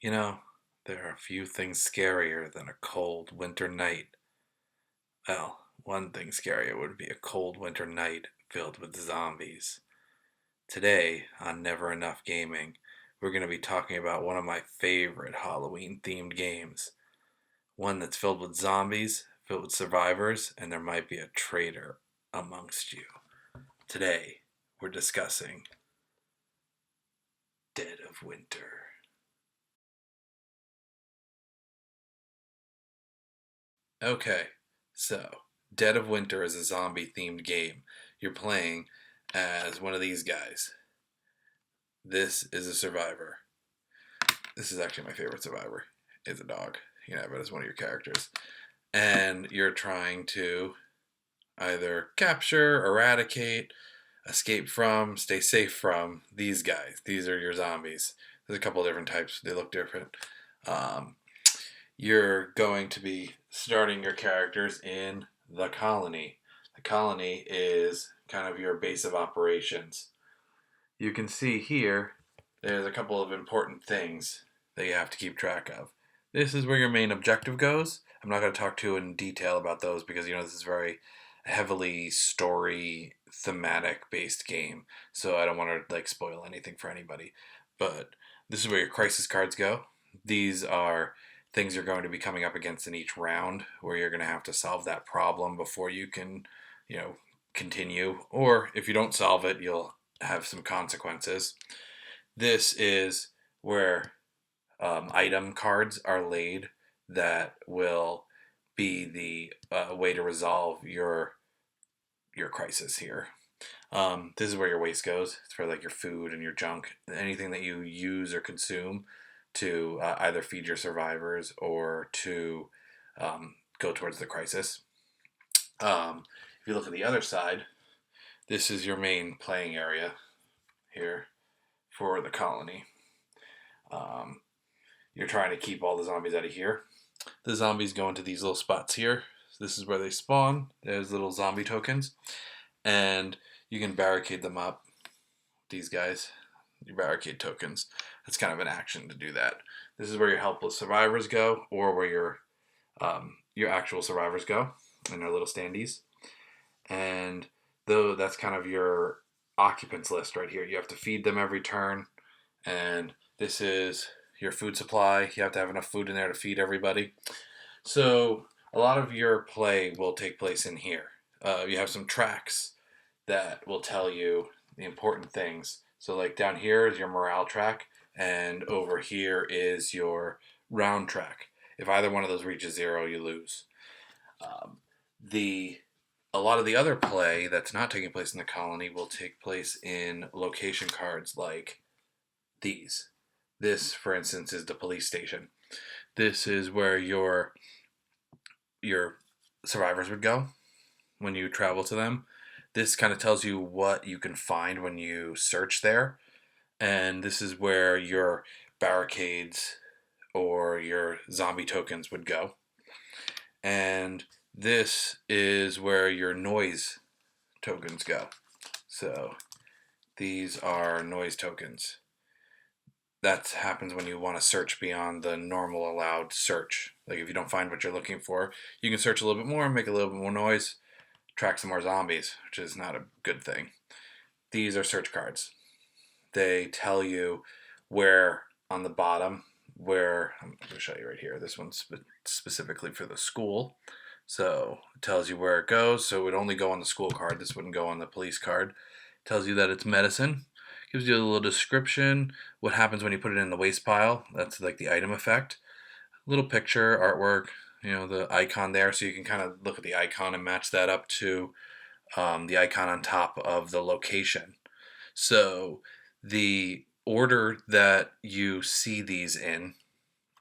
You know, there are few things scarier than a cold winter night. Well, one thing scarier would be a cold winter night filled with zombies. Today, on Never Enough Gaming, we're going to be talking about one of my favorite Halloween themed games. One that's filled with zombies, filled with survivors, and there might be a traitor amongst you. Today, we're discussing Dead of Winter. Okay, so Dead of Winter is a zombie themed game. You're playing as one of these guys. This is a survivor. This is actually my favorite survivor. Is a dog. You can have it as one of your characters. And you're trying to either capture, eradicate, escape from, stay safe from these guys. These are your zombies. There's a couple of different types. They look different. Um, you're going to be starting your characters in the colony. The colony is kind of your base of operations. You can see here there's a couple of important things that you have to keep track of. This is where your main objective goes. I'm not going to talk too in detail about those because this is very heavily story thematic based game, so I don't want to spoil anything for anybody. But this is where your crisis cards go. These are things you're going to be coming up against in each round, where you're going to have to solve that problem before you can, continue. Or if you don't solve it, you'll have some consequences. This is where item cards are laid that will be the way to resolve your crisis here. This is where your waste goes. It's for your food and your junk, anything that you use or consume to either feed your survivors or to go towards the crisis. If you look at the other side, this is your main playing area here for the colony. Um, you're trying to keep all the zombies out of here. The zombies go into these little spots here. This is where they spawn. There's little zombie tokens. And you can barricade them up. These guys, your barricade tokens. That's kind of an action to do that. This is where your helpless survivors go, or where your actual survivors go in their little standees. And though that's kind of your occupants list right here. You have to feed them every turn, and this is your food supply. You have to have enough food in there to feed everybody. So a lot of your play will take place in here. You have some tracks that will tell you the important things. So down here is your morale track, and over here is your round track. If either one of those reaches 0, you lose. Um, the A lot of the other play that's not taking place in the colony will take place in location cards like these. This, for instance, is the police station. This is where your survivors would go when you travel to them. This kind of tells you what you can find when you search there. And this is where your barricades or your zombie tokens would go. And this is where your noise tokens go. So these are noise tokens. That happens when you want to search beyond the normal allowed search. If you don't find what you're looking for, you can search a little bit more, make a little bit more noise, track some more zombies, which is not a good thing. These are search cards. They tell you where on the bottom, where I'm going to show you right here. This one's specifically for the school. So it tells you where it goes. So it would only go on the school card. This wouldn't go on the police card. It tells you that it's medicine. Gives you a little description. What happens when you put it in the waste pile. That's the item effect. Little picture, artwork, the icon there. So you can kind of look at the icon and match that up to the icon on top of the location. So the order that you see these in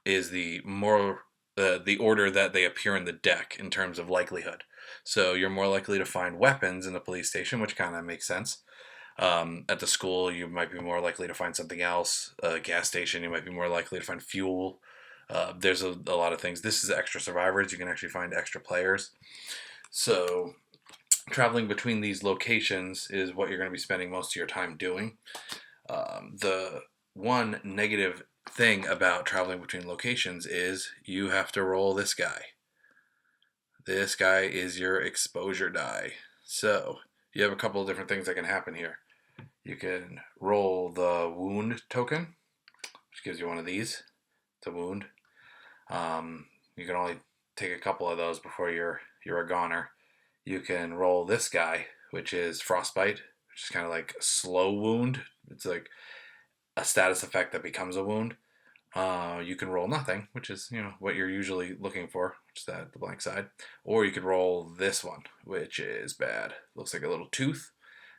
is the order that they appear in the deck in terms of likelihood. So you're more likely to find weapons in the police station, which kind of makes sense. At the school, you might be more likely to find something else. A gas station, you might be more likely to find fuel. There's a lot of things. This is extra survivors. You can actually find extra players. So traveling between these locations is what you're going to be spending most of your time doing. The one negative thing about traveling between locations is you have to roll this guy. This guy is your exposure die. So you have a couple of different things that can happen here. You can roll the wound token, which gives you one of these. It's a wound. You can only take a couple of those before you're a goner. You can roll this guy, which is frostbite, which is kind of like a slow wound. It's like a status effect that becomes a wound. You can roll nothing, which is what you're usually looking for, which is the blank side. Or you could roll this one, which is bad. Looks like a little tooth.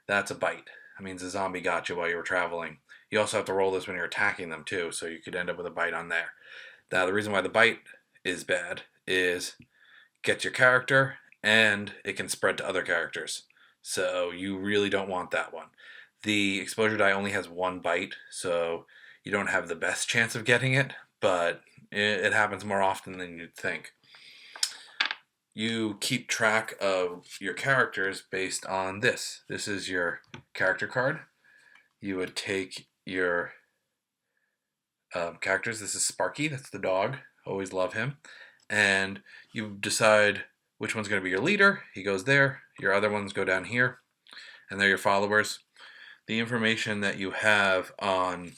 That's a bite. That means a zombie got you while you were traveling. You also have to roll this when you're attacking them too, so you could end up with a bite on there. Now the reason why the bite is bad is gets your character and it can spread to other characters. So you really don't want that one. The exposure die only has one bite, so you don't have the best chance of getting it, but it happens more often than you'd think. You keep track of your characters based on this. This is your character card. You would take your characters. This is Sparky, that's the dog. Always love him. And you decide which one's going to be your leader. He goes there. Your other ones go down here. And they're your followers. The information that you have on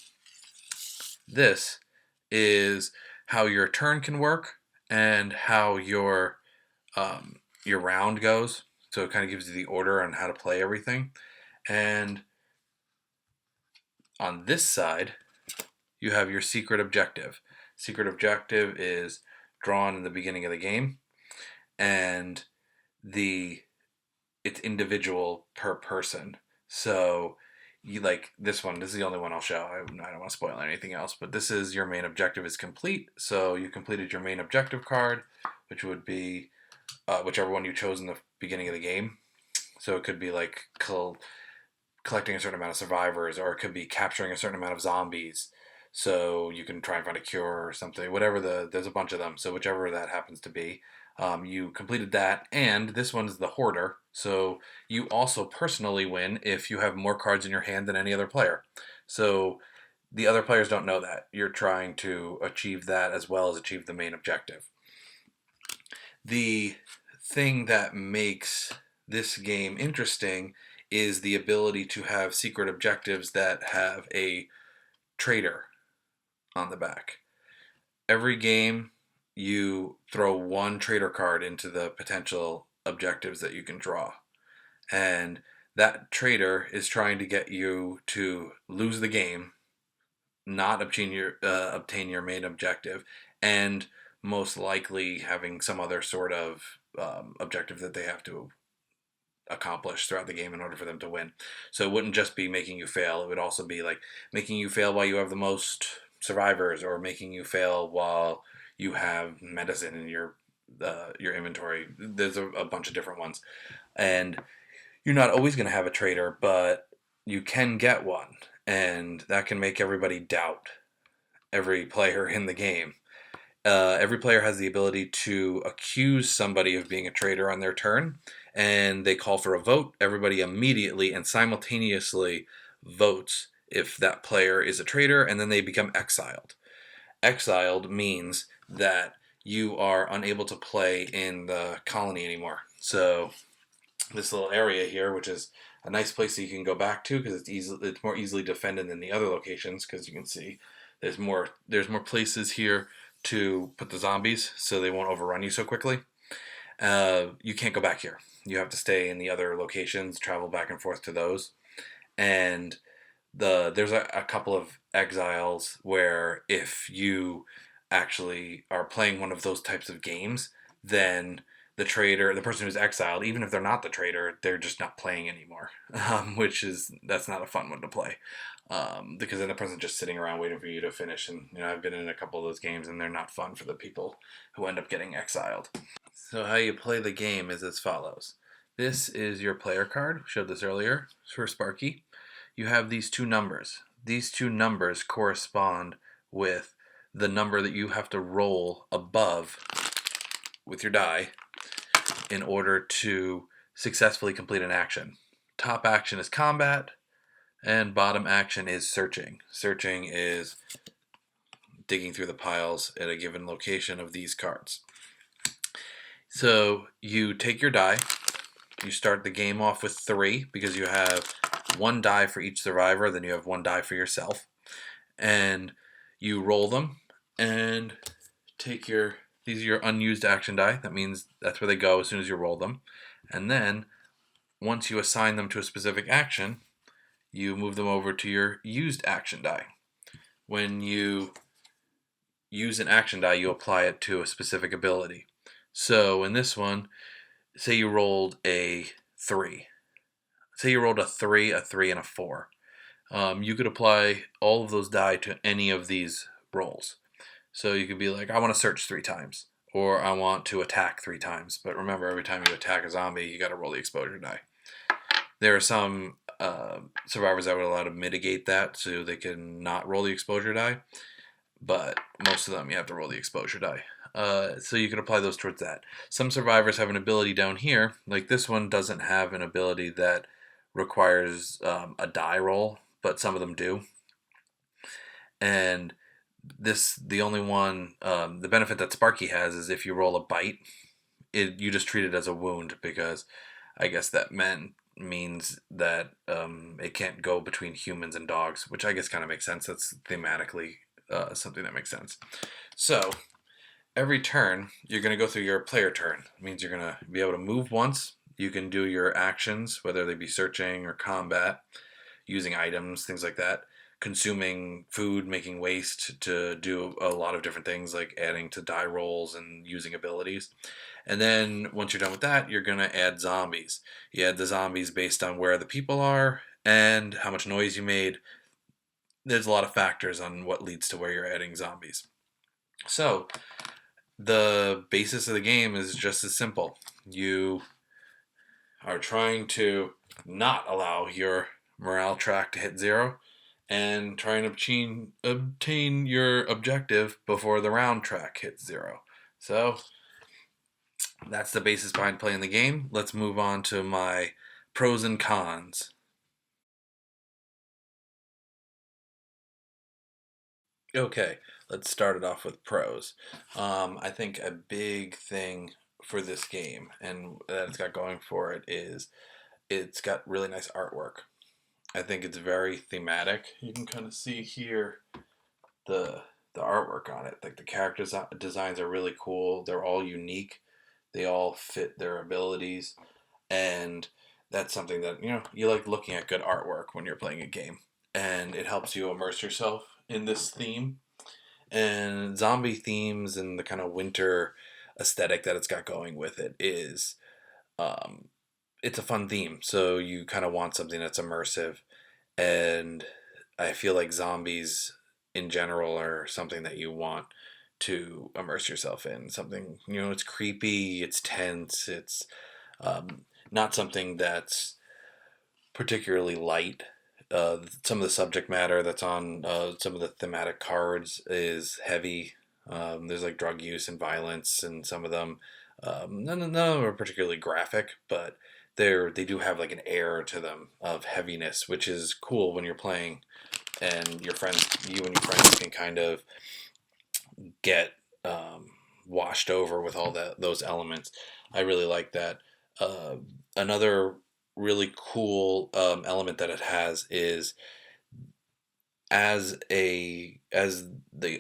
this is how your turn can work and how your round goes. So it kind of gives you the order on how to play everything. And on this side, you have your secret objective. Secret objective is drawn in the beginning of the game, and it's individual per person. So you like this one. This is the only one I'll show. I don't want to spoil anything else, but this is your main objective is complete. So you completed your main objective card, which would be whichever one you chose in the beginning of the game. So it could be like collecting a certain amount of survivors, or it could be capturing a certain amount of zombies. So you can try and find a cure or something, whatever there's a bunch of them. So whichever that happens to be, you completed that. And this one's the hoarder. So you also personally win if you have more cards in your hand than any other player. So the other players don't know that. You're trying to achieve that as well as achieve the main objective. The thing that makes this game interesting is the ability to have secret objectives that have a traitor on the back. Every game, you throw one traitor card into the potential objectives that you can draw. And that traitor is trying to get you to lose the game, not obtain your main objective, and most likely having some other sort of objective that they have to accomplish throughout the game in order for them to win. So it wouldn't just be making you fail. It would also be like making you fail while you have the most survivors, or making you fail while you have medicine in your inventory. There's a bunch of different ones. And you're not always going to have a traitor, but you can get one. And that can make everybody doubt every player in the game. Every player has the ability to accuse somebody of being a traitor on their turn, and they call for a vote. Everybody immediately and simultaneously votes if that player is a traitor, and then they become exiled. Exiled means that you are unable to play in the colony anymore. So this little area here, which is a nice place that you can go back to because it's more easily defended than the other locations, because you can see there's more places here to put the zombies so they won't overrun you so quickly. You can't go back here. You have to stay in the other locations, travel back and forth to those. And there's a couple of exiles where if you actually are playing one of those types of games, then the person who's exiled, even if they're not the traitor, they're just not playing anymore, that's not a fun one to play. Because then the person's just sitting around waiting for you to finish. And I've been in a couple of those games, and they're not fun for the people who end up getting exiled. So how you play the game is as follows. This is your player card. We showed this earlier for Sparky. You have these two numbers. These two numbers correspond with the number that you have to roll above with your die in order to successfully complete an action. Top action is combat, and bottom action is searching. Searching is digging through the piles at a given location of these cards. So you take your die. You start the game off with 3 because you have 1 die for each survivor, then you have 1 die for yourself. And you roll them and take these are your unused action die. That means that's where they go as soon as you roll them. And then once you assign them to a specific action, you move them over to your used action die. When you use an action die, you apply it to a specific ability. So in this one, say you rolled a 3. Say you rolled a 3, and a 4. You could apply all of those die to any of these rolls. So you could be like, I want to search 3 times, or I want to attack 3 times. But remember, every time you attack a zombie, you got to roll the exposure die. There are some survivors that would allow to mitigate that, so they can not roll the exposure die. But most of them, you have to roll the exposure die. So you can apply those towards that. Some survivors have an ability down here, like this one doesn't have an ability that requires a die roll, but some of them do. And the only one, the benefit that Sparky has is if you roll a bite, you just treat it as a wound, because I guess that means that it can't go between humans and dogs, which I guess kind of makes sense. That's thematically something that makes sense. So every turn, you're going to go through your player turn. It means you're going to be able to move once. You can do your actions, whether they be searching or combat, using items, things like that. Consuming food, making waste to do a lot of different things, like adding to die rolls and using abilities. And then once you're done with that, you're going to add zombies. You add the zombies based on where the people are and how much noise you made. There's a lot of factors on what leads to where you're adding zombies. So the basis of the game is just as simple. You are trying to not allow your morale track to hit 0 and trying to obtain your objective before the round track hits 0. So that's the basis behind playing the game. Let's move on to my pros and cons. Okay, let's start it off with pros. I think a big thing for this game and that it's got going for it is it's got really nice artwork. I think it's very thematic. You can kind of see here the artwork on it. Like the characters designs are really cool. They're all unique. They all fit their abilities, and that's something that you like looking at good artwork when you're playing a game, and it helps you immerse yourself in this theme. And zombie themes and the kind of winter aesthetic that it's got going with it is it's a fun theme. So you kind of want something that's immersive, and I feel like zombies in general are something that you want to immerse yourself in. Something, it's creepy, it's tense, it's not something that's particularly light. Some of the subject matter that's on some of the thematic cards is heavy. There's like drug use and violence, and some of them, none of them are particularly graphic, but they do have like an air to them of heaviness, which is cool when you're playing, and you and your friends can kind of get washed over with all those elements. I really like that. Another really cool element that it has is as the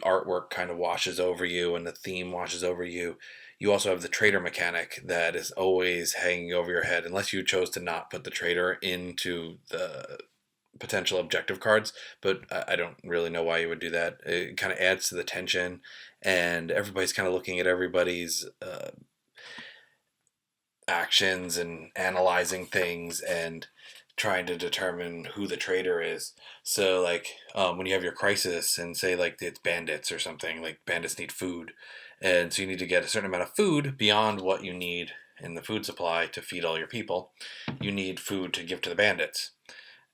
artwork kind of washes over you and the theme washes over you, you also have the trader mechanic that is always hanging over your head unless you chose to not put the trader into the potential objective cards, but I don't really know why you would do that. It kind of adds to the tension, and everybody's kind of looking at everybody's actions and analyzing things and trying to determine who the traitor is. So like when you have your crisis and say like it's bandits or something, like bandits need food, and so you need to get a certain amount of food beyond what you need in the food supply to feed all your people. You need food to give to the bandits,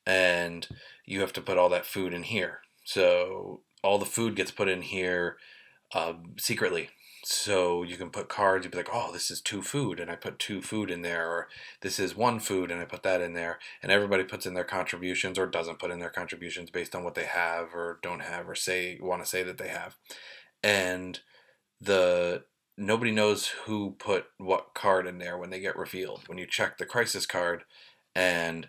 and you have to put all that food in here. So all the food gets put in here secretly. So you can put cards, you'd be like, oh, this is 2 food, and I put 2 food in there, or this is 1 food, and I put that in there. And everybody puts in their contributions or doesn't put in their contributions based on what they have or don't have or want to say that they have. And the nobody knows who put what card in there when they get revealed. When you check the crisis card and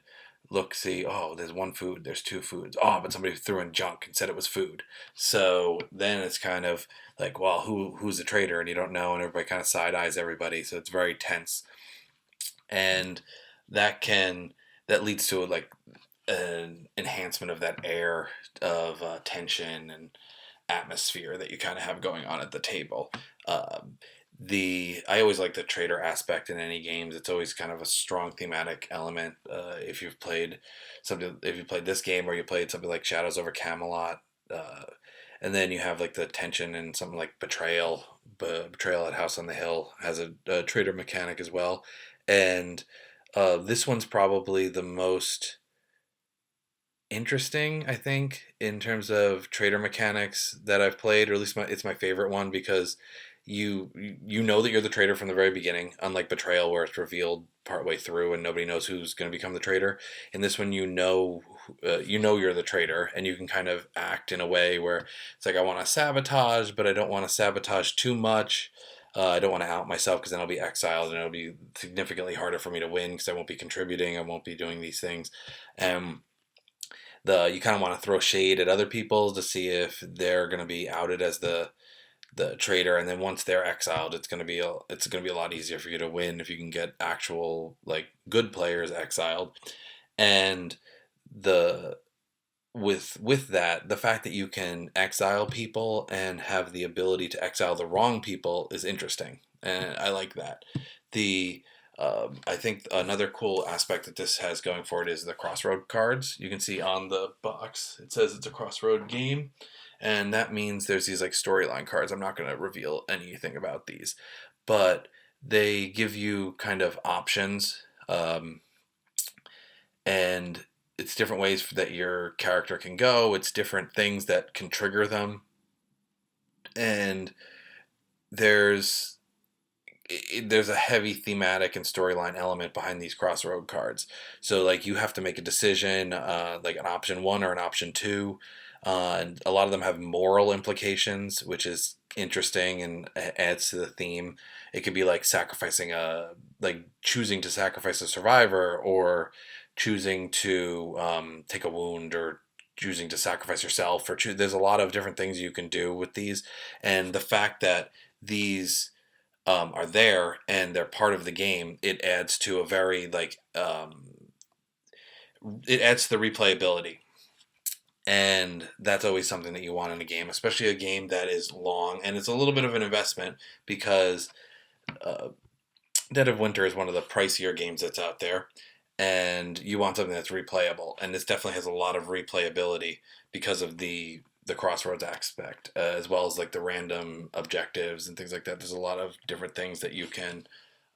look, see, oh, there's 1 food, there's 2 foods. Oh, but somebody threw in junk and said it was food. So then it's kind of like, well, who's the traitor? And you don't know, and everybody kind of side eyes everybody. So it's very tense, and that can that leads to like an enhancement of that air of tension and atmosphere that you kind of have going on at the table. Um, the I always like the trader aspect in any games. It's always kind of a strong thematic element. If you played this game or you played something like Shadows over Camelot, uh, and then you have like the tension and something like Betrayal. Betrayal at House on the Hill has a trader mechanic as well, and this one's probably the most interesting, I think, in terms of trader mechanics that I've played, or at least it's my favorite one because you know that you're the traitor from the very beginning, unlike Betrayal where it's revealed partway through and nobody knows who's going to become the traitor. In this one, you know you're the traitor, and you can kind of act in a way where it's like I want to sabotage, but I don't want to sabotage too much. I don't want to out myself because then I'll be exiled and it'll be significantly harder for me to win because I won't be contributing. I won't be doing these things. Um, the You kind of want to throw shade at other people to see if they're going to be outed as the traitor, and then once they're exiled, it's going to be a lot easier for you to win if you can get actual like good players exiled. And the with that, the fact that you can exile people and have the ability to exile the wrong people is interesting, and I like that. The I think another cool aspect that this has going for it is the Crossroad cards. You can see on the box it says it's a Crossroad game, and that means there's these like storyline cards. I'm not going to reveal anything about these, but they give you kind of options, and it's different ways that your character can go. It's different things that can trigger them, and there's there's a heavy thematic and storyline element behind these Crossroad cards. So like you have to make a decision, like an option one or an option two, and a lot of them have moral implications, which is interesting and adds to the theme. It could be like like choosing to sacrifice a survivor, or choosing to take a wound, or choosing to sacrifice yourself, or there's a lot of different things you can do with these, and the fact that these are there and they're part of the game, it adds to a very it adds to the replayability, and that's always something that you want in a game, especially a game that is long and it's a little bit of an investment because uh, Dead of Winter is one of the pricier games that's out there, and you want something that's replayable, and this definitely has a lot of replayability because of the crossroads aspect, as well as like the random objectives and things like that. There's a lot of different things that you can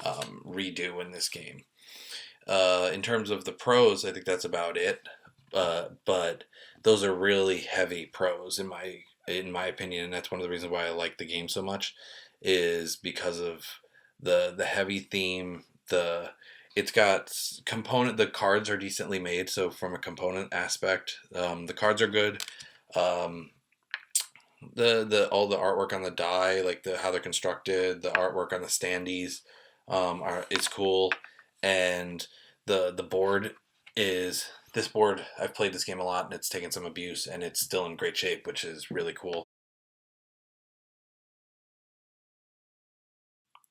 redo in this game. In terms of the pros, I think that's about it. But those are really heavy pros in my opinion, and that's one of the reasons why I like the game so much, is because of the heavy theme. It's got component. The cards are decently made, so from a component aspect, the cards are good. Um, the all the artwork on the die, like how they're constructed, the artwork on the standees, is cool, and the board is this board. I've played this game a lot, and it's taken some abuse, and it's still in great shape, which is really cool.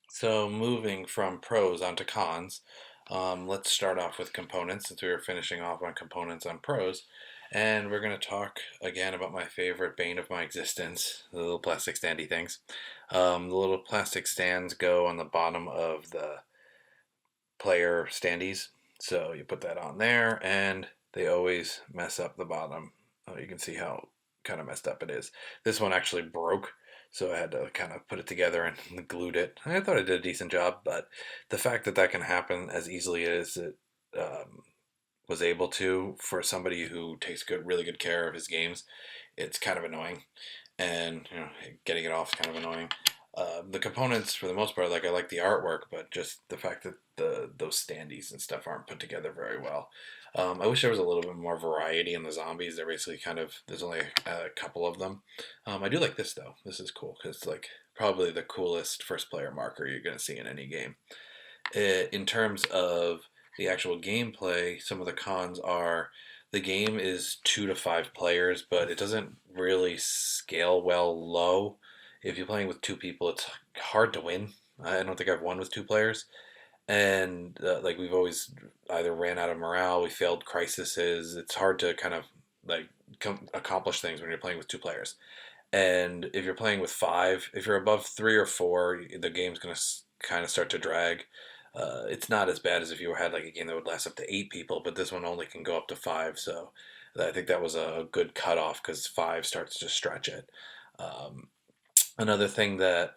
So moving from pros onto cons, let's start off with components since we were finishing off on components on pros. And we're going to talk again about my favorite bane of my existence, the little plastic standy things. The little plastic stands go on the bottom of the player standees. So you put that on there, and they always mess up the bottom. You can see how kind of messed up it is. This one actually broke, so I had to kind of put it together and glued it. I thought I did a decent job, but the fact that that can happen as easily as it was able to for somebody who takes really good care of his games, it's kind of annoying, and getting it off is kind of annoying. The components, for the most part, like I like the artwork, but just the fact that those standees and stuff aren't put together very well. I wish there was a little bit more variety in the zombies. They're basically kind of there's only a couple of them. I do like this though. This is cool because it's like probably the coolest first player marker you're going to see in any game. In terms of the actual gameplay, some of the cons are the game is 2 to 5 players, but it doesn't really scale well low. If you're playing with 2 people, it's hard to win. I don't think I've won with 2 players, and like we've always either ran out of morale, we failed crises. It's hard to kind of like accomplish things when you're playing with 2 players. And if you're playing with five, if you're above 3 or 4, the game's going to kind of start to drag. It's not as bad as if you had like a game that would last up to 8 people, but this one only can go up to five. So I think that was a good cutoff because five starts to stretch it. Um, Another thing that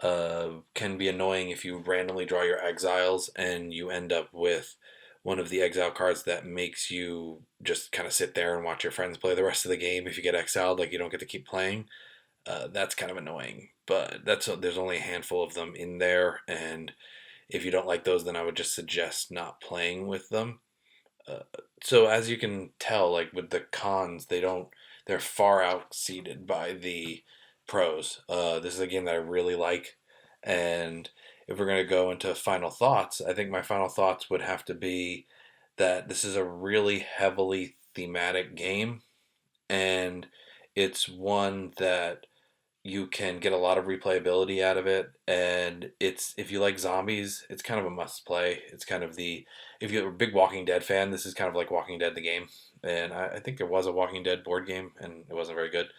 can be annoying if you randomly draw your exiles and you end up with one of the exile cards that makes you just kind of sit there and watch your friends play the rest of the game. If you get exiled, like you don't get to keep playing, that's kind of annoying. But there's only a handful of them in there, and if you don't like those, then I would just suggest not playing with them. Uh, so as you can tell, like with the cons, they're far outseated by the pros. This is a game that I really like, and if we're gonna go into final thoughts, I think my final thoughts would have to be that this is a really heavily thematic game, and it's one that you can get a lot of replayability out of it, and it's if you like zombies, it's kind of a must play. It's kind of the if you're a big Walking Dead fan, this is kind of like Walking Dead the game. And I think there was a Walking Dead board game, and it wasn't very good.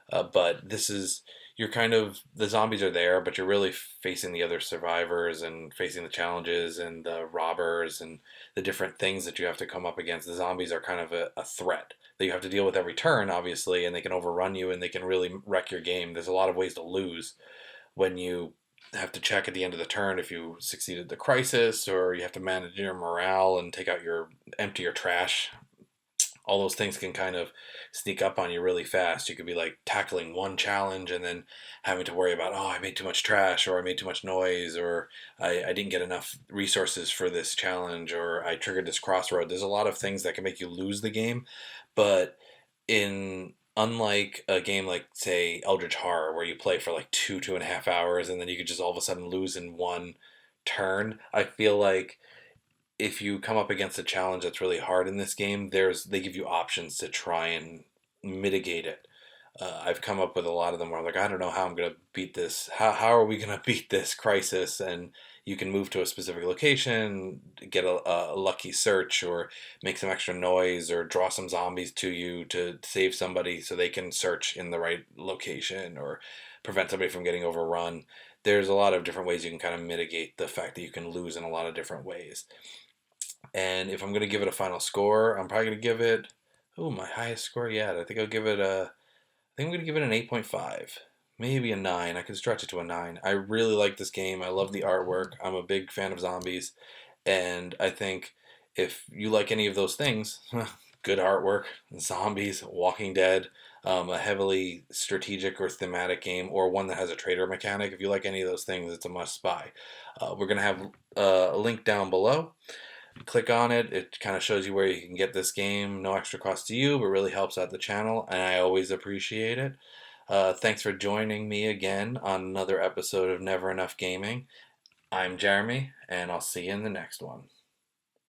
But this is you're kind of the zombies are there, but you're really facing the other survivors and facing the challenges and the robbers and the different things that you have to come up against. The zombies are kind of a threat that you have to deal with every turn, obviously, and they can overrun you and they can really wreck your game. There's a lot of ways to lose when you have to check at the end of the turn if you succeeded the crisis, or you have to manage your morale and take out your empty your trash. All those things can kind of sneak up on you really fast. You could be like tackling one challenge and then having to worry about, oh, I made too much trash, or I made too much noise, or I didn't get enough resources for this challenge, or I triggered this crossroad. There's a lot of things that can make you lose the game. But in unlike a game like say Eldritch Horror, where you play for like 2.5 hours and then you could just all of a sudden lose in one turn, I feel like if you come up against a challenge that's really hard in this game, they give you options to try and mitigate it. I've come up with a lot of them where I'm like, I don't know how I'm gonna beat this. How are we gonna beat this crisis? And you can move to a specific location, get a lucky search, or make some extra noise, or draw some zombies to you to save somebody so they can search in the right location, or prevent somebody from getting overrun. There's a lot of different ways you can kind of mitigate the fact that you can lose in a lot of different ways. And if I'm gonna give it a final score, I'm probably gonna give it. Oh, my highest score yet. I think I'll give it a. I think I'm gonna give it an 8.5, maybe a 9. I can stretch it to a 9. I really like this game. I love the artwork. I'm a big fan of zombies, and I think if you like any of those things, good artwork, zombies, Walking Dead, a heavily strategic or thematic game, or one that has a trader mechanic. If you like any of those things, it's a must buy. We're gonna have a link down below. Click on it. It kind of shows you where you can get this game. No extra cost to you, but really helps out the channel, and I always appreciate it. Thanks for joining me again on another episode of Never Enough Gaming. I'm Jeremy, and I'll see you in the next one.